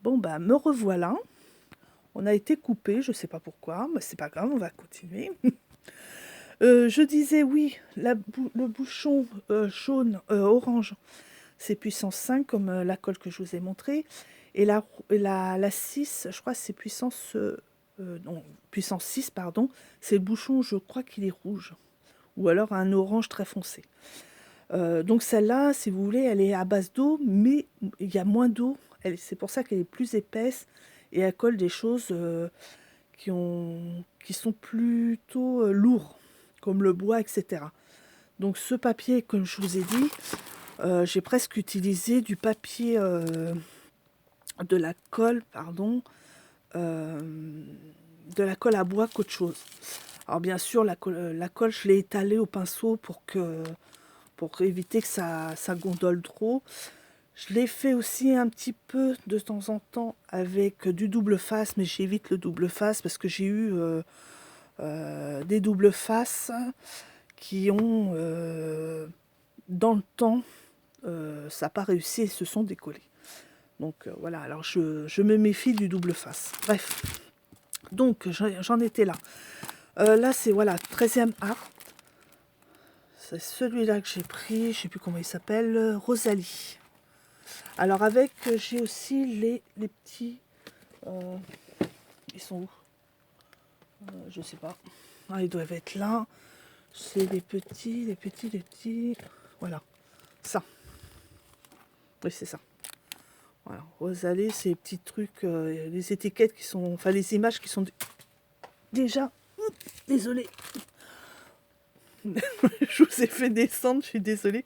Bon, bah, me revoilà. On a été coupé, je sais pas pourquoi, mais c'est pas grave, on va continuer. Je disais oui, le bouchon jaune, orange, c'est puissance 5, comme la colle que je vous ai montré. Et la 6, je crois, c'est puissance... non, puissance 6, pardon. C'est le bouchon, je crois qu'il est rouge. Ou alors un orange très foncé. Donc celle-là, si vous voulez, elle est à base d'eau, mais il y a moins d'eau. C'est pour ça qu'elle est plus épaisse et elle colle des choses qui sont plutôt lourds, comme le bois, etc. Donc ce papier, comme je vous ai dit, j'ai presque utilisé du papier, de la colle, pardon, euh, de la colle à bois qu'autre chose. Alors bien sûr, la colle, je l'ai étalée au pinceau pour éviter que ça gondole trop. Je l'ai fait aussi un petit peu de temps en temps avec du double face, mais j'évite le double face parce que j'ai eu des doubles faces qui ont, dans le temps, ça n'a pas réussi et se sont décollés. Donc voilà, alors je me méfie du double face. Bref, donc j'en étais là. Là, c'est voilà, 13e art. C'est celui-là que j'ai pris, je ne sais plus comment il s'appelle, Rosalie. Alors avec, j'ai aussi les petits... ils sont où? Je sais pas. Ah, ils doivent être là. C'est les petits... Voilà, ça. Oui, c'est ça. Voilà, Rosalie, c'est les petits trucs, les étiquettes qui sont... Enfin, les images qui sont déjà... Désolée. Je vous ai fait descendre, je suis désolée.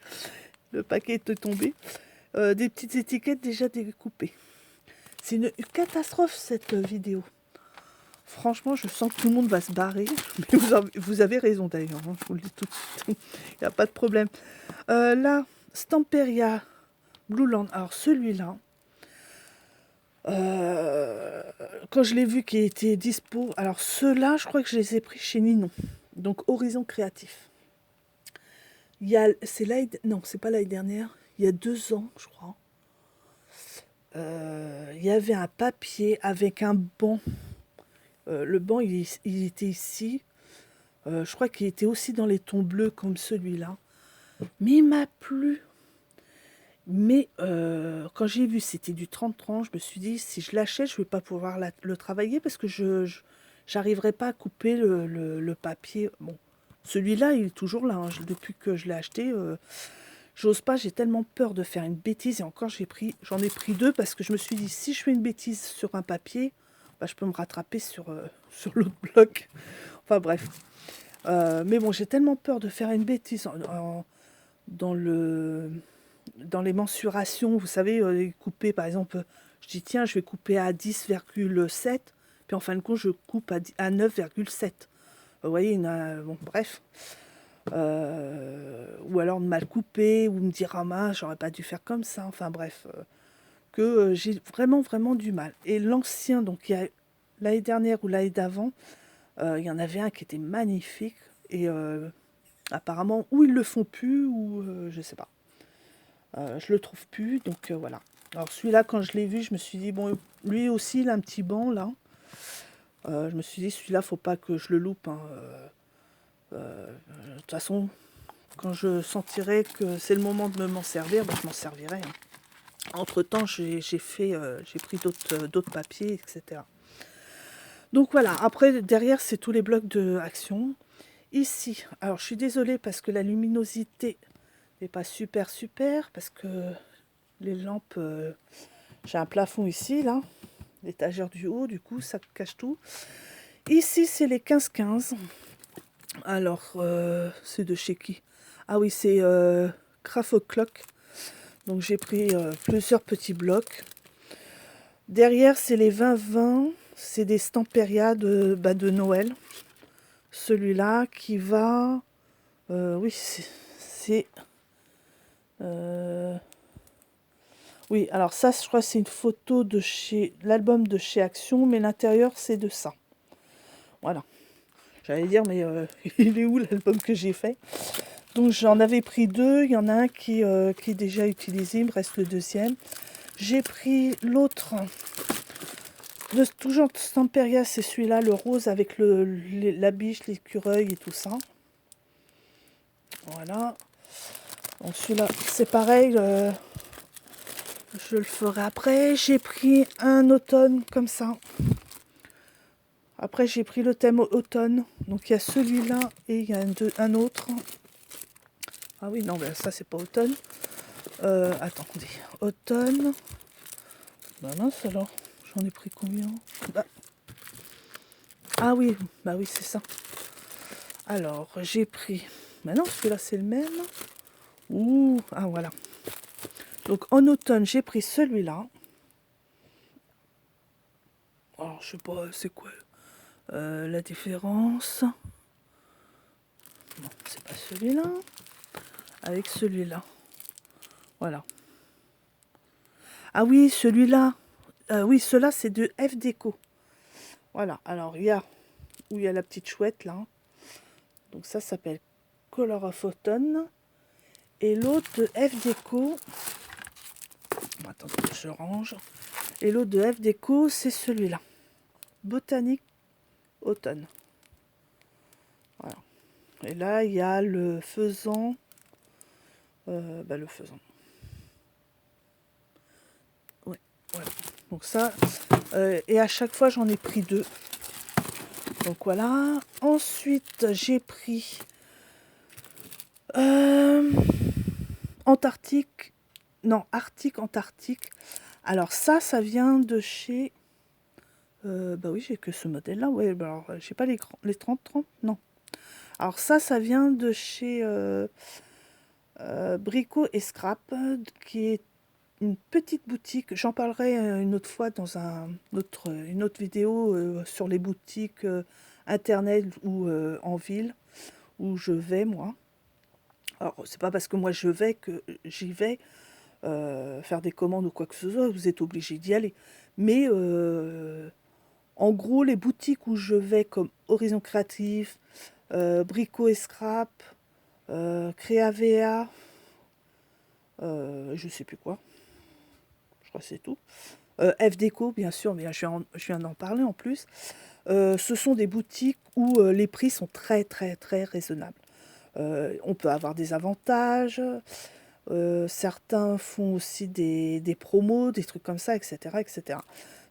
Le paquet est tombé. Des petites étiquettes déjà découpées. C'est une catastrophe cette vidéo. Franchement, je sens que tout le monde va se barrer. Mais vous avez raison d'ailleurs, hein, je vous le dis tout de suite. Il n'y a pas de problème. Là, Stamperia Blue Land. Alors celui-là, quand je l'ai vu qu'il était dispo, alors ceux-là, je crois que je les ai pris chez Ninon. Donc Horizon Créatif. C'est non, c'est pas l'année dernière. Il y a 2 ans, je crois. Il y avait un papier avec un banc. Le banc, il était ici. Je crois qu'il était aussi dans les tons bleus comme celui-là. Mais il m'a plu. Mais quand j'ai vu c'était du 30-30, je me suis dit, si je l'achète, je ne vais pas pouvoir le travailler parce que je n'arriverai pas à couper le papier. Bon, celui-là, il est toujours là. Hein. Depuis que je l'ai acheté, j'ose pas. J'ai tellement peur de faire une bêtise. Et encore, j'en ai pris 2 parce que je me suis dit, si je fais une bêtise sur un papier, bah, je peux me rattraper sur l'autre bloc. Enfin bref. Mais bon, j'ai tellement peur de faire une bêtise dans les mensurations. Vous savez, couper par exemple, je dis tiens, je vais couper à 10,7, puis en fin de compte, je coupe à 9,7. Vous voyez, bon, bref. Ou alors de mal couper, ou me dire ah mince, j'aurais pas dû faire comme ça. Enfin bref, que j'ai vraiment, vraiment du mal. Et l'ancien, donc il y a l'année dernière ou l'année d'avant, il y en avait un qui était magnifique. Et apparemment, ou ils le font plus, ou je sais pas. Je le trouve plus, donc voilà. Alors celui-là, quand je l'ai vu, je me suis dit, bon, lui aussi, il a un petit banc, là. Je me suis dit, celui-là, faut pas que je le loupe. Hein. De toute façon, quand je sentirai que c'est le moment de m'en servir, ben, je m'en servirai. Hein. Entre-temps, j'ai pris d'autres papiers, etc. Donc voilà, après, derrière, c'est tous les blocs de action. Ici, alors je suis désolée parce que la luminosité n'est pas super, parce que les lampes, j'ai un plafond ici, là, l'étagère du haut, du coup, ça cache tout. Ici, c'est les 15-15. Alors, c'est de chez qui? Ah oui, c'est Craft O'Clock. Donc, j'ai pris plusieurs petits blocs. Derrière, c'est les 20-20. C'est des Stamperia de Noël. Celui-là qui va... oui, c'est... oui, alors ça, je crois que c'est une photo de chez l'album de chez Action, mais l'intérieur, c'est de ça. Voilà. J'allais dire, mais il est où l'album que j'ai fait? Donc j'en avais pris 2. Il y en a un qui est déjà utilisé, il me reste le deuxième. J'ai pris l'autre toujours Stamperia, c'est celui-là, le rose avec la biche, l'écureuil et tout ça. Voilà. Donc celui-là, c'est pareil, je le ferai après. J'ai pris un automne comme ça. Après, j'ai pris le thème automne. Donc il y a celui-là et il y a un autre. Ah oui, non, ben ça c'est pas automne. Attendez, automne. Bah mince alors, j'en ai pris combien? Bah. Ah oui, bah oui, c'est ça. Alors, j'ai pris... Mais non, celui-là c'est le même. Ouh, ah voilà. Donc en automne, j'ai pris celui-là. Alors, je sais pas, c'est quoi la différence? Non, c'est pas celui-là. Avec celui-là. Voilà. Ah oui, celui-là. Oui, ceux-là, c'est de F Déco. Voilà. Alors, il y a où il y a la petite chouette, là. Donc ça s'appelle Color of Autumn. Et l'autre de F Déco... Attendez, je range. Et l'autre de F Déco, c'est celui-là. Botanique Automne. Voilà. Et là, il y a le faisan. Le faisan. Ouais, voilà. Donc ça, et à chaque fois, j'en ai pris 2. Donc voilà. Ensuite, j'ai pris Antarctique. Non, Arctique, Antarctique. Alors ça vient de chez... bah oui, j'ai que ce modèle-là. Ouais, bah alors, j'ai pas les 30-30, non. Alors ça vient de chez Brico et Scrap, qui est une petite boutique. J'en parlerai une autre fois dans une autre vidéo sur les boutiques internet ou en ville où je vais, moi. Alors, c'est pas parce que moi je vais que j'y vais faire des commandes ou quoi que ce soit, vous êtes obligé d'y aller. Mais en gros, les boutiques où je vais, comme Horizon Créatif, Brico et Scrap, Créavea, je sais plus quoi, je crois que c'est tout. F Déco, bien sûr, mais je viens d'en parler en plus. Ce sont des boutiques où les prix sont très très très raisonnables. On peut avoir des avantages. Certains font aussi des promos, des trucs comme ça, etc. etc.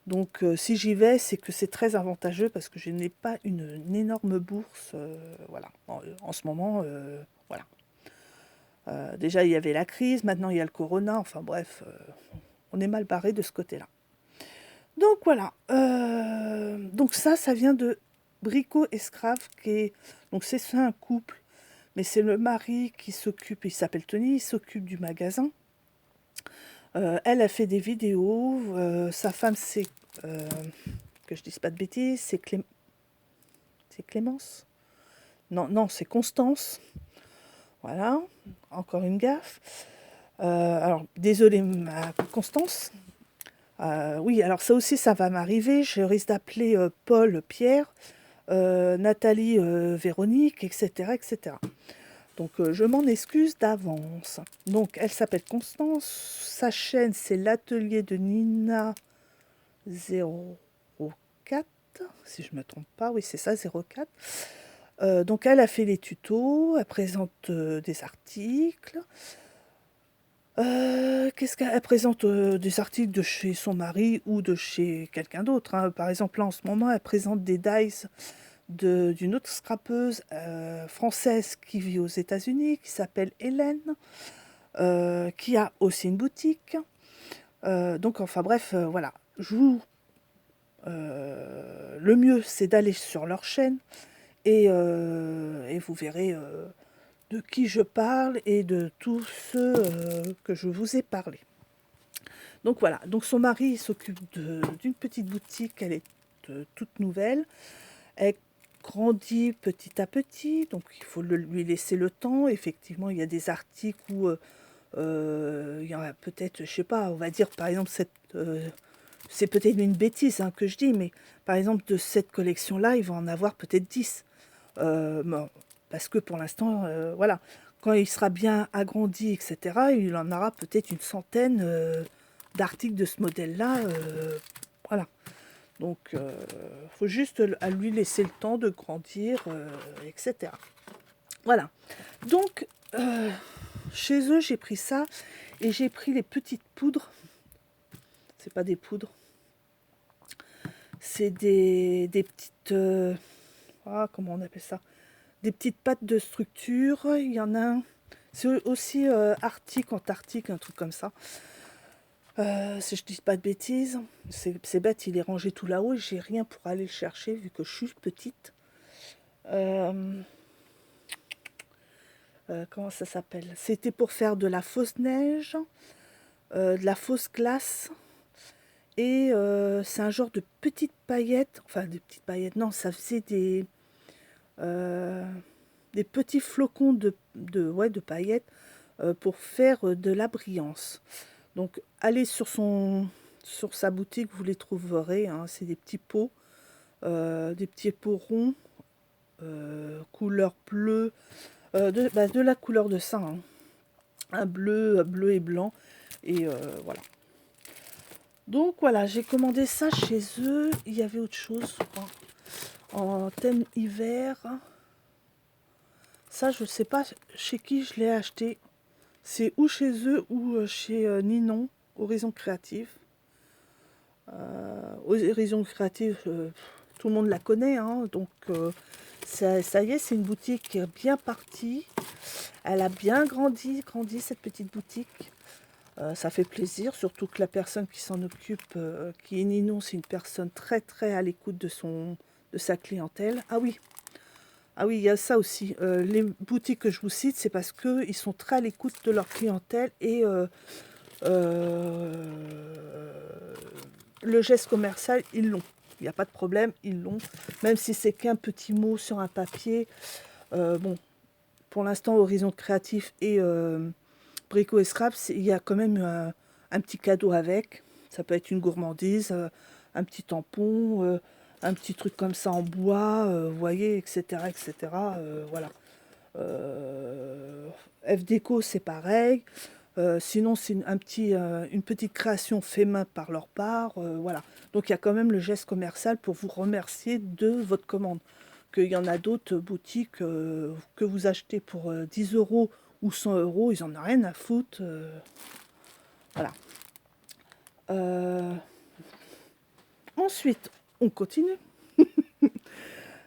Donc si j'y vais, c'est que c'est très avantageux parce que je n'ai pas une énorme bourse. Voilà. En ce moment, voilà. Déjà, il y avait la crise, maintenant il y a le corona. Enfin bref, on est mal barré de ce côté-là. Donc voilà. Donc ça vient de Brico et Scrap, donc c'est un couple, mais c'est le mari qui s'occupe, il s'appelle Tony, il s'occupe du magasin. Elle a fait des vidéos. Sa femme, c'est que je dise pas de bêtises, c'est Clémence. Non, c'est Constance. Voilà, encore une gaffe. Alors, désolée, ma Constance. Oui, alors ça aussi, ça va m'arriver. Je risque d'appeler Paul, Pierre, Nathalie, Véronique, etc., etc. Donc, je m'en excuse d'avance. Donc, elle s'appelle Constance. Sa chaîne, c'est l'atelier de Nina 04, si je ne me trompe pas. Oui, c'est ça, 04. Donc, elle a fait les tutos. Elle présente des articles. Qu'est-ce qu'elle présente des articles de chez son mari ou de chez quelqu'un d'autre, hein. Par exemple, là, en ce moment, elle présente des dies d'une autre scrapeuse française qui vit aux États-Unis, qui s'appelle Hélène, qui a aussi une boutique. Donc, enfin bref, voilà. Le mieux, c'est d'aller sur leur chaîne et vous verrez de qui je parle et de tous ceux que je vous ai parlé. Donc voilà, donc son mari s'occupe d'une petite boutique, elle est toute nouvelle. Elle grandit petit à petit, donc il faut lui laisser le temps. Effectivement, il y a des articles où il y en a peut-être, je sais pas, on va dire par exemple c'est peut-être une bêtise hein, que je dis, mais par exemple de cette collection-là, il va en avoir peut-être 10. Bon, parce que pour l'instant, voilà, quand il sera bien agrandi, etc., il en aura peut-être une centaine d'articles de ce modèle-là. Voilà. Donc, faut juste à lui laisser le temps de grandir, etc. Voilà. Donc, chez eux, j'ai pris ça et j'ai pris les petites poudres. C'est pas des poudres. C'est des petites... comment on appelle ça? Des petites pâtes de structure. Il y en a un. C'est aussi Arctique, Antarctique, un truc comme ça. Si je dis pas de bêtises, c'est bête, il est rangé tout là-haut et j'ai rien pour aller le chercher vu que je suis petite. Comment ça s'appelle? C'était pour faire de la fausse neige, de la fausse glace et c'est un genre de petites paillettes, enfin des petites paillettes, non, ça faisait des petits flocons de paillettes pour faire de la brillance. Donc allez sur sa boutique, vous les trouverez, hein, c'est des petits pots ronds, couleur bleue, de la couleur de ça, hein. Un bleu et blanc, et voilà. Donc voilà, j'ai commandé ça chez eux. Il y avait autre chose, je crois, en thème hiver. Ça, je sais pas chez qui je l'ai acheté. C'est ou chez eux ou chez Ninon, Horizon Créative. Horizon Créative, tout le monde la connaît, hein, donc ça y est, c'est une boutique qui est bien partie. Elle a bien grandi cette petite boutique. Ça fait plaisir, surtout que la personne qui s'en occupe, qui est Ninon, c'est une personne très très à l'écoute de sa clientèle. Ah oui, il y a ça aussi. Les boutiques que je vous cite, c'est parce qu'ils sont très à l'écoute de leur clientèle et le geste commercial, ils l'ont. Il n'y a pas de problème, ils l'ont. Même si c'est qu'un petit mot sur un papier. Bon, pour l'instant, Horizon Créatif et Brico et Scrap, il y a quand même un petit cadeau avec. Ça peut être une gourmandise, un petit tampon, un petit truc comme ça en bois, vous voyez, etc. etc. Voilà. F-Déco, c'est pareil. Sinon, c'est une petite création fait main par leur part. Voilà. Donc, il y a quand même le geste commercial pour vous remercier de votre commande. Qu'il y en a d'autres boutiques que vous achetez pour 10 euros ou 100 euros, ils en ont rien à foutre. Voilà. Ensuite, on continue.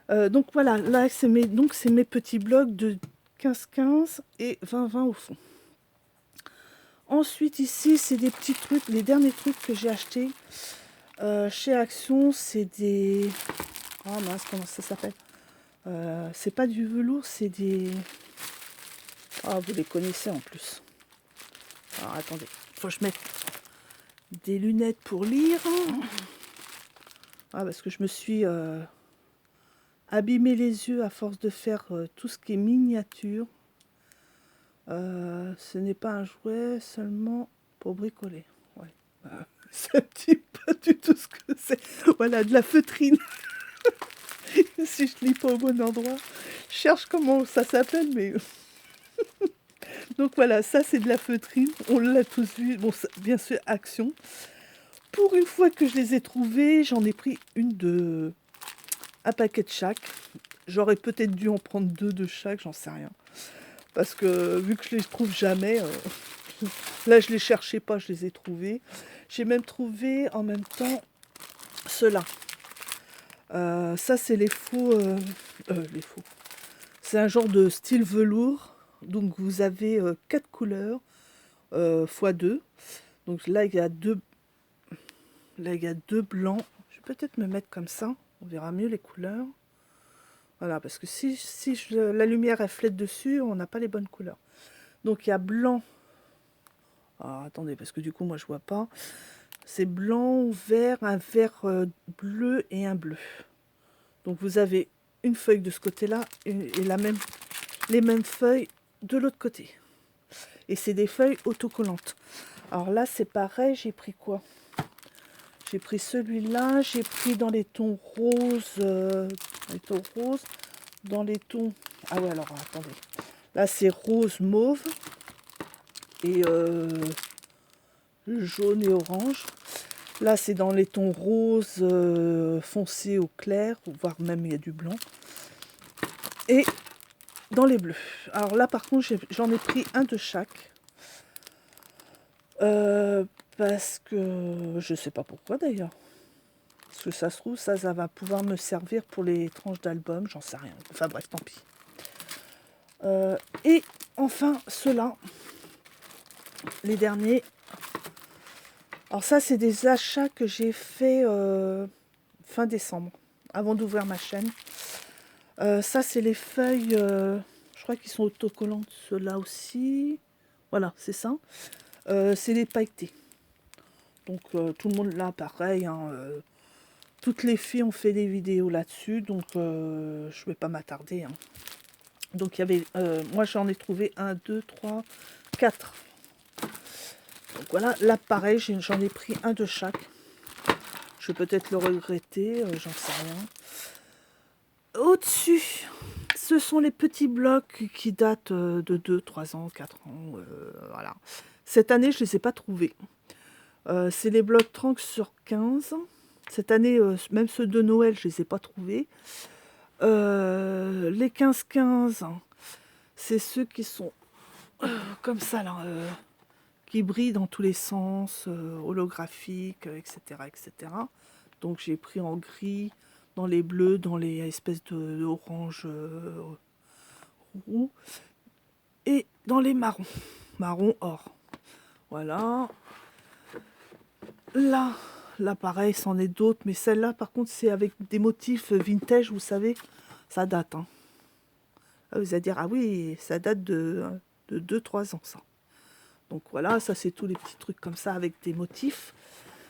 Donc voilà, là, c'est mes petits blocs de 15-15 et 20-20 au fond. Ensuite, ici, c'est des petits trucs, les derniers trucs que j'ai achetés chez Action, c'est des... Oh mince, comment ça s'appelle? C'est pas du velours, c'est des... Ah, vous les connaissez en plus. Alors, attendez, faut que je mette des lunettes pour lire. Ah, parce que je me suis abîmé les yeux à force de faire tout ce qui est miniature. Ce n'est pas un jouet seulement pour bricoler. Ouais. C'est un petit peu du tout ce que c'est. Voilà, de la feutrine. Si je lis pas au bon endroit. Je cherche comment ça s'appelle, mais... Donc voilà, ça c'est de la feutrine. On l'a tous vu. Bon, ça, bien sûr, Action. Pour une fois que je les ai trouvés, j'en ai pris un paquet de chaque. J'aurais peut-être dû en prendre 2 de chaque, j'en sais rien. Parce que vu que je les trouve jamais, là je les cherchais pas, je les ai trouvés. J'ai même trouvé en même temps ceux-là. Ça c'est les faux. C'est un genre de style velours. Donc vous avez 4 couleurs x 2. Donc là il y a deux blancs. Je vais peut-être me mettre comme ça. On verra mieux les couleurs. Voilà, parce que si la lumière reflète dessus, on n'a pas les bonnes couleurs. Donc il y a blanc. Ah, attendez, parce que du coup, moi, je vois pas. C'est blanc, vert, un vert bleu et un bleu. Donc vous avez une feuille de ce côté-là et les mêmes feuilles de l'autre côté. Et c'est des feuilles autocollantes. Alors là, c'est pareil, j'ai pris quoi? J'ai pris celui-là, j'ai pris dans les tons roses, dans les tons... Ah ouais, alors attendez. Là, c'est rose mauve et jaune et orange. Là, c'est dans les tons roses foncés au clair, voire même il y a du blanc. Et dans les bleus. Alors là, par contre, j'en ai pris un de chaque. Parce que je sais pas pourquoi d'ailleurs. Parce que ça se trouve, ça va pouvoir me servir pour les tranches d'album, j'en sais rien. Enfin bref, tant pis. Et enfin, ceux-là, les derniers. Alors ça, c'est des achats que j'ai fait fin décembre, avant d'ouvrir ma chaîne. Ça, c'est les feuilles, je crois qu'ils sont autocollantes, ceux-là aussi. Voilà, c'est ça. C'est les pailletés. Donc tout le monde là, pareil. Hein, toutes les filles ont fait des vidéos là-dessus, donc je vais pas m'attarder. Hein. Donc il y avait, moi j'en ai trouvé 1, 2, 3, 4. Donc voilà, là pareil, j'en ai pris un de chaque. Je vais peut-être le regretter, j'en sais rien. Au-dessus, ce sont les petits blocs qui datent de 2, 3 ans, 4 ans. Voilà. Cette année, je ne les ai pas trouvés. C'est les blocs 30 sur 15. Cette année, même ceux de Noël, je ne les ai pas trouvés. Les 15-15, c'est ceux qui sont comme ça, là, qui brillent dans tous les sens, holographiques, etc., etc. Donc j'ai pris en gris, dans les bleus, dans les espèces de orange roux, et dans les marrons, marron or. Voilà. Là pareil, c'en est d'autres, mais celle-là par contre c'est avec des motifs vintage, vous savez, ça date. Hein. Ah, vous allez dire, ah oui, ça date de 2-3 ans ça. Donc voilà, ça c'est tous les petits trucs comme ça avec des motifs.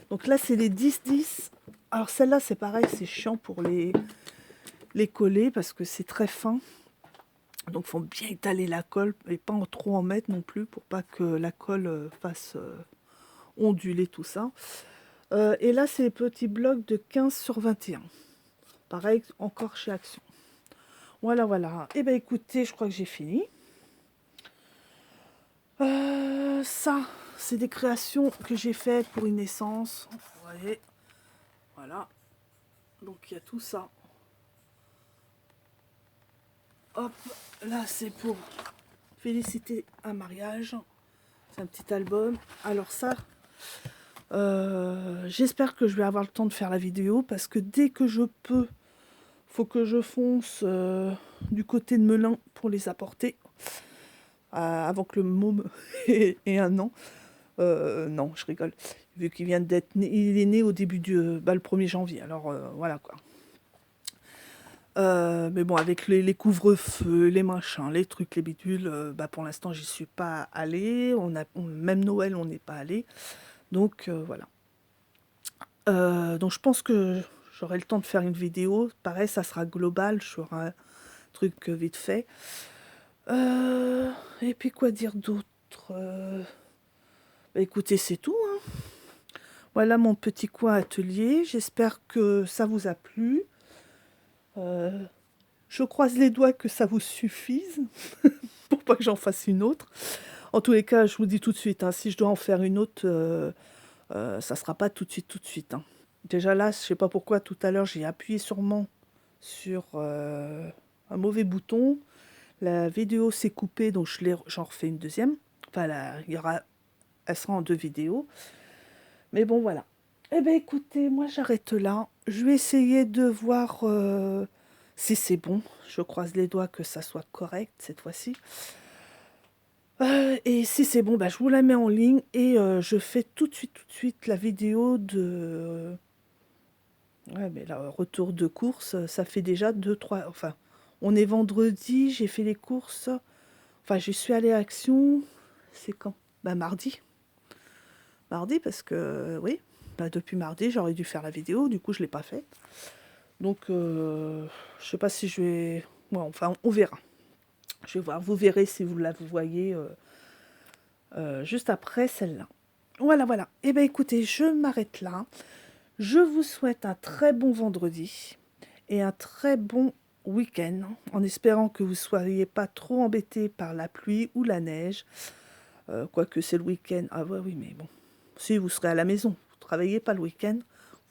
Donc là c'est les 10-10. Alors celle-là c'est pareil, c'est chiant pour les coller parce que c'est très fin. Donc il faut bien étaler la colle et pas trop en mettre non plus pour pas que la colle fasse onduler tout ça. Et là c'est les petits blocs de 15 sur 21. Pareil encore chez Action. Voilà, voilà. Et ben écoutez, je crois que j'ai fini. Ça, c'est des créations que j'ai faites pour une naissance. Vous voyez, voilà. Donc il y a tout ça. Hop, là c'est pour féliciter un mariage. C'est un petit album. Alors ça, j'espère que je vais avoir le temps de faire la vidéo parce que dès que je peux, faut que je fonce du côté de Melun pour les apporter avant que le môme ait un an. Non, je rigole. Vu qu'il vient d'être né, il est né au début du le 1er janvier. Alors voilà quoi. Mais bon, avec les couvre-feux, les machins, les trucs, les bidules, pour l'instant, j'y suis pas allée. Même Noël, on n'est pas allé. Donc voilà. Donc je pense que j'aurai le temps de faire une vidéo. Pareil, ça sera global. Je ferai un truc vite fait. Et puis quoi dire d'autre écoutez, c'est tout. Hein. Voilà mon petit coin atelier. J'espère que ça vous a plu. Je croise les doigts que ça vous suffise pour pas que j'en fasse une autre. En tous les cas, je vous dis tout de suite, hein, si je dois en faire une autre, ça sera pas tout de suite. Hein. Déjà là, je sais pas pourquoi tout à l'heure j'ai appuyé sûrement sur un mauvais bouton. La vidéo s'est coupée, donc j'en refais une deuxième. Enfin, elle sera en 2 vidéos. Mais bon, voilà. Eh bien, écoutez, moi j'arrête là. Je vais essayer de voir si c'est bon. Je croise les doigts que ça soit correct cette fois-ci. Et si c'est bon, je vous la mets en ligne et je fais tout de suite la vidéo de... ouais, mais là, retour de course, ça fait déjà 2-3... Enfin, on est vendredi, j'ai fait les courses. Enfin, j'y suis allée à Action. C'est quand? Mardi. Mardi, parce que, oui, depuis mardi, j'aurais dû faire la vidéo. Du coup, je ne l'ai pas fait. Donc, je sais pas si je vais... Ouais, enfin, on verra. Je vais voir. Vous verrez si vous la voyez juste après celle-là. Voilà, voilà. Eh bien, écoutez, je m'arrête là. Je vous souhaite un très bon vendredi et un très bon week-end, en espérant que vous ne soyez pas trop embêtés par la pluie ou la neige. Quoique c'est le week-end. Ah ouais, oui, mais bon. Si, vous serez à la maison. Vous travaillez pas le week-end.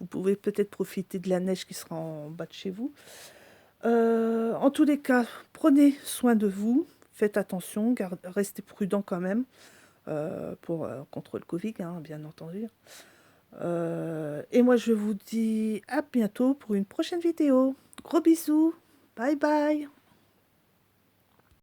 Vous pouvez peut-être profiter de la neige qui sera en bas de chez vous. En tous les cas, prenez soin de vous, faites attention, restez prudent quand même contre le Covid, hein, bien entendu. Et moi, je vous dis à bientôt pour une prochaine vidéo. Gros bisous, bye bye.